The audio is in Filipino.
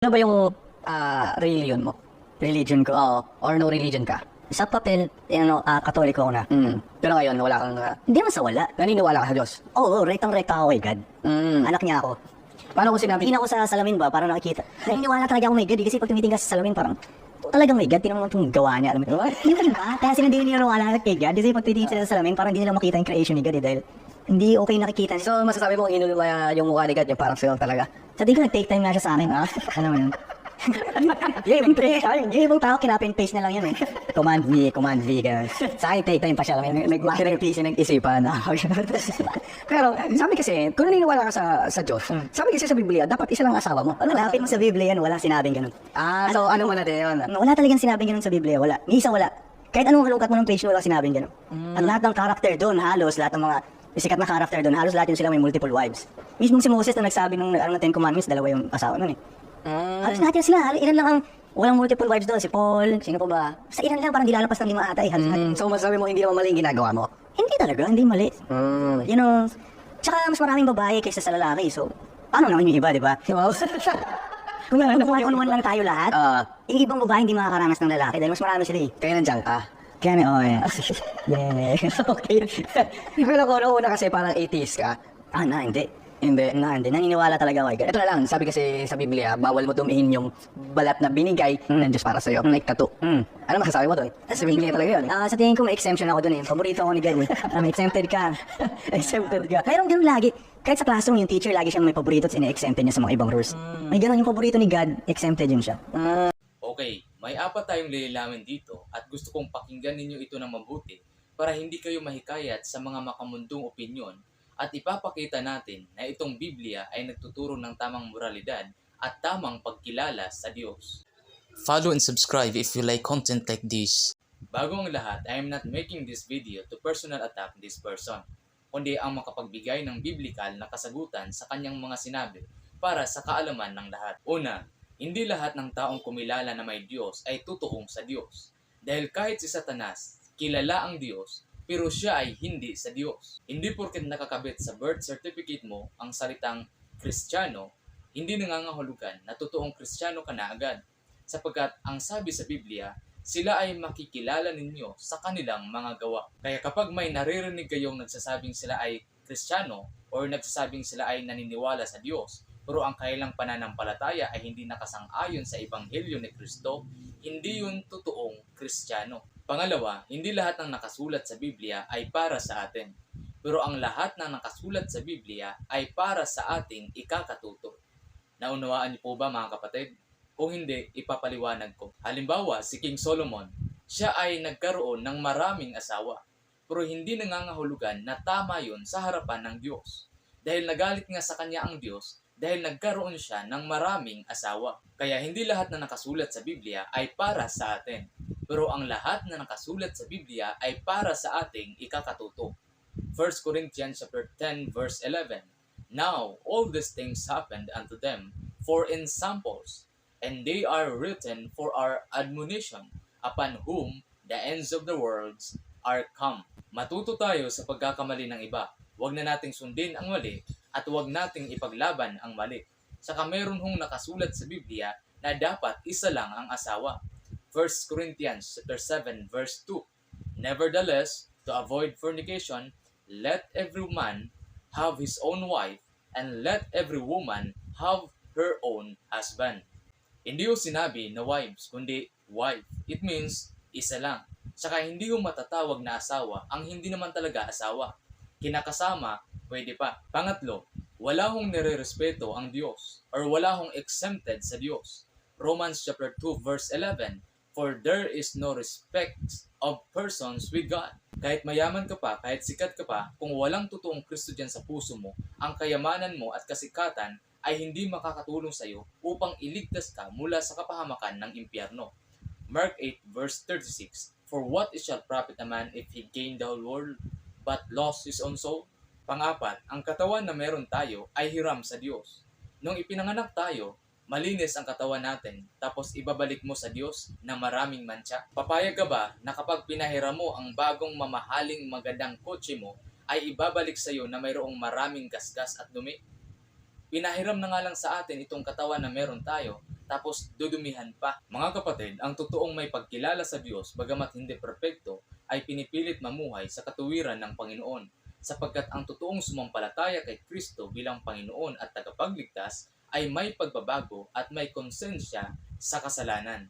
Ano ba yung religion mo? Religion ko. Oo. Or no religion ka? Sa papel, Katoliko ako na. Pero ngayon, wala kang... Hindi man sa wala. naniniwala ka sa Diyos? Oo, rektang-rekta ako kay God. Anak niya ako. Paano kung sinabi... Tingin ako sa salamin ba, para nakikita. Naniniwala talaga ako may God, kasi pag tumitingin ka sa salamin, parang, talagang may God, tinanong mo itong gawa niya. Alam mo, hindi ba diba? Kaya sila hindi naniniwala kay God, kasi pag tumitingin sila sa salamin, parang hindi nila makita yung creation ni God, dahil hindi okay nakikita niya. So, masasabi mo, inuluma yung mukha ni God, yung parang film talaga? Sa tingin ko, nag-take time nga siya sa akin, ha? Alam mo yun? Yung ibang tao, kinapin-paste na lang yan eh. Command V, gano'n. Sa akin, take time pa siya. Nag-PC ng isipan. Pero, sabi kasi, kung naniniwala ka sa Diyos, sabi kasi sa Biblia, dapat isa lang asawa mo. Lapit mo sa Biblia yan, wala sinabing gano'n. So ano mo natin yun? Wala talagang sinabing gano'n sa Biblia, wala. Ni isa wala. Kahit anong halungkat mo ng page, wala sinabing gano'n. At lahat ng karakter doon, halos lahat ng mga sikat na karakter doon, halos lahat yun sila may multiple wives. Mismong si Moses na nagsabi ng Ten Commandments, dalawa yung asawa nun eh. Halos lahat yan sila, ilan lang ang walang multiple wives doon, si Paul, sino pa ba? Sa ilan lang, parang di lalapas ng 5 ata eh. Halos lahat. So masasabi mo, hindi naman mali yung ginagawa mo? Hindi talaga, hindi mali. You know, tsaka mas maraming babae kaysa sa lalaki, so paano naman yung iba, di ba? Kung one lang tayo lahat, yung ibang babae hindi makakaranas ng lalaki dahil mas marami sila eh. Kaya nandiyan ka? Kaya yeah. Yeah. Okay. Pero kung una kasi parang atheist ka. Hindi. Hindi. Hindi. Naniniwala talaga ako kay God. Ito na lang, sabi kasi sa Biblia, bawal mo dumihin yung balat na binigay ng Diyos para sa'yo. Like tattoo. Ano masasabi mo doon? Sa Biblia talaga yun. Sa tingin ko may exemption ako doon eh. Paborito ako ni God eh. May exempted ka. Exempted ka. Mayroong ganun lagi. Kahit sa classroom, yung teacher lagi siyang may paborito at ine-exempted niya sa mga ibang rules. May ganun yung paborito ni God, exempted yun siya. Okay, may 4 tayong lilamin dito at gusto kong pakinggan ninyo ito ng mabuti para hindi kayo mahikayat sa mga makamundong opinyon at ipapakita natin na itong Biblia ay nagtuturo ng tamang moralidad at tamang pagkilala sa Diyos. Follow and subscribe if you like content like this. Bago ang lahat, I am not making this video to personal attack this person, kundi ang makapagbigay ng biblical na kasagutan sa kanyang mga sinabi para sa kaalaman ng lahat. Una, hindi lahat ng taong kumilala na may Diyos ay tutuong sa Diyos. Dahil kahit si Satanas, kilala ang Diyos, pero siya ay hindi sa Diyos. Hindi porket nakakabit sa birth certificate mo ang salitang Kristiyano, hindi nangangahulugan na totoong Kristiyano ka na agad. Sapagkat ang sabi sa Biblia, sila ay makikilala ninyo sa kanilang mga gawa. Kaya kapag may naririnig kayong nagsasabing sila ay Kristiyano or nagsasabing sila ay naniniwala sa Diyos, pero ang kailang pananampalataya ay hindi nakasang-ayon sa Ebanghelyo ni Kristo, hindi yun totoong Kristiyano. Pangalawa, hindi lahat ng nakasulat sa Biblia ay para sa atin. Pero ang lahat ng nakasulat sa Biblia ay para sa ating ikakatuto. Naunawaan niyo po ba mga kapatid? Kung hindi, ipapaliwanag ko. Halimbawa, si King Solomon, siya ay nagkaroon ng maraming asawa. Pero hindi nangangahulugan na tama yun sa harapan ng Diyos. Dahil nagalit nga sa kanya ang Diyos, dahil nagkaroon siya ng maraming asawa. Kaya hindi lahat na nakasulat sa Biblia ay para sa atin. Pero ang lahat na nakasulat sa Biblia ay para sa ating ikakatuto. 1 Corinthians 10 verse 11. Now all these things happened unto them for ensamples, and they are written for our admonition, upon whom the ends of the worlds are come. Matuto tayo sa pagkakamali ng iba. Huwag na nating sundin ang mali at huwag nating ipaglaban ang mali. Saka meron hong nakasulat sa Biblia na dapat isa lang ang asawa. 1 Corinthians 7 verse 2. Nevertheless, to avoid fornication, let every man have his own wife, and let every woman have her own husband. Hindi yung sinabi na wives, kundi wife. It means isa lang. Saka hindi yung matatawag na asawa ang hindi naman talaga asawa. Kinakasama, pwede pa. Pangatlo, wala hong nire-respeto ang Diyos or wala hong exempted sa Diyos. Romans 2 verse 11. For there is no respect of persons with God. Kahit mayaman ka pa, kahit sikat ka pa, kung walang totoong Kristo dyan sa puso mo, ang kayamanan mo at kasikatan ay hindi makakatulong sa iyo upang iligtas ka mula sa kapahamakan ng impyerno. Mark 8 verse 36. For what it shall profit a man if he gain the whole world but lost his own soul? Pang-apat, ang katawan na meron tayo ay hiram sa Diyos. Nung ipinanganak tayo, malinis ang katawan natin, tapos ibabalik mo sa Diyos na maraming mantsa. Papayag ka ba na kapag pinahiram mo ang bagong mamahaling magandang kotse mo, ay ibabalik sa iyo na mayroong maraming gasgas at dumi? Pinahiram na nga lang sa atin itong katawan na meron tayo, tapos dudumihan pa. Mga kapatid, ang totoong may pagkilala sa Diyos, bagamat hindi perpekto, ay pinipilit mamuhay sa katuwiran ng Panginoon, sapagkat ang totoong sumampalataya kay Kristo bilang Panginoon at tagapagligtas ay may pagbabago at may konsensya sa kasalanan.